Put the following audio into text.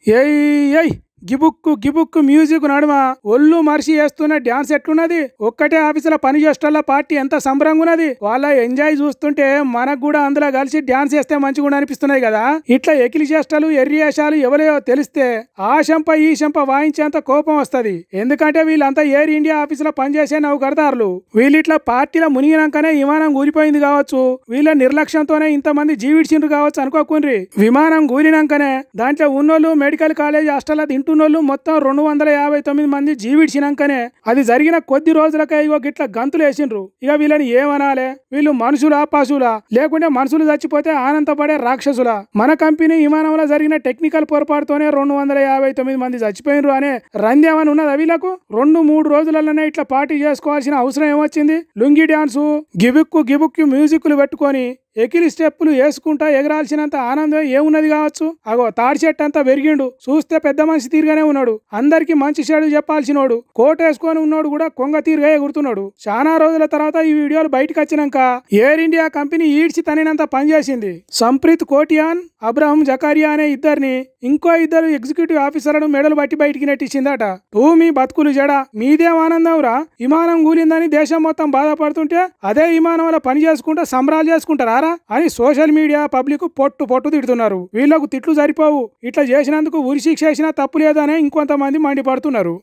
ఏయ్ ఏయ్ గిబుక్కు గిబుక్కు మ్యూజిక్ నడుమ ఒళ్ళు మరిసి చేస్తున్న డాన్స్ ఎట్లున్నది. ఒక్కటే ఆఫీసులో పని చేసేటోళ్ళ పార్టీ ఎంత సంబరంగా ఉన్నది. వాళ్ళ ఎంజాయ్ చూస్తుంటే మనకు కూడా అందులో కలిసి డాన్స్ చేస్తే మంచిగా అనిపిస్తున్నాయి కదా. ఇట్లా ఎకిలి చేష్టలు ఎర్రి వేషాలు ఎవరో తెలిస్తే ఆ శంప ఈ శంప వాయించేంత కోపం వస్తది. ఎందుకంటే వీళ్ళంతా ఎయిర్ ఇండియా ఆఫీసులో పనిచేసే నౌకరదారులు. వీళ్ళిట్లా పార్టీలో మునిగినాకనే విమానం కూలిపోయింది కావచ్చు, వీళ్ళ నిర్లక్ష్యంతోనే ఇంతమంది జీవిడ్చిండ్రు కావచ్చు అనుకోకుండ్రి. విమానం కూలినాకనే దాంట్లో ఉన్నోళ్ళు మెడికల్ కాలేజ్ హాస్టల్ తింటున్నోళ్ళు మొత్తం 259 మంది జీవిడ్చినాకనే అది జరిగిన కొద్ది రోజులకే ఇగో గిట్ల గంతులు వేసిండ్రు. ఇక వీళ్ళని ఏమనాలే, వీళ్ళు మనుషులా పశువులా, లేకుంటే మనుషులు చచ్చిపోతే ఆనందపడే రాక్షసులా? మన కంపెనీ విమానంలో జరిగిన టెక్నికల్ పొరపాటుతోనే 259 మంది చచ్చిపోయినరు అనే రంధ్యమని ఉన్నదా వీళ్ళకు? 2-3 రోజులలోనే ఇట్లా పార్టీ చేసుకోవాల్సిన అవసరం ఏమొచ్చింది? లుంగి డాన్సు గిబుక్కు గిబుక్కు మ్యూజిక్లు పెట్టుకొని ఎకిలి స్టెప్పులు వేసుకుంటా ఎగరాల్సినంత ఆనందం ఏమున్నది కావచ్చు. అగో తాడి చెట్టు అంతా పెరిగిండు, చూస్తే పెద్ద మనిషి తీరుగానే ఉన్నాడు, అందరికి మంచి చెడు చెప్పాల్సినోడు, కోట్ వేసుకొని ఉన్నోడు కూడా కొంగ తీరుగా ఎగురుతున్నాడు. చాలా రోజుల తర్వాత ఈ వీడియోలు బయటకు వచ్చినాక ఎయిర్ ఇండియా కంపెనీ ఈడ్చి తనినంత పనిచేసింది. సంప్రీత్ కోటియాన్, అబ్రహం జకారియా అనే ఇద్దరిని, ఇంకో ఇద్దరు ఎగ్జిక్యూటివ్ ఆఫీసర్లను మెడలు బట్టి బయటికి నెట్టించిందట. మీ బతుకులు జడ, మీదేం ఆనందం రా, విమానం కూలిందని దేశం మొత్తం బాధపడుతుంటే అదే విమానంలో పని చేసుకుంటా సంబరాలు చేసుకుంటారా అని సోషల్ మీడియా పబ్లిక్ పొట్టు తిడుతున్నారు. వీళ్లకు తిట్లు సరిపోవు, ఇట్లా చేసినందుకు ఉరి శిక్ష వేసినా తప్పు లేదనే ఇంకొంతమంది మండిపడుతున్నారు.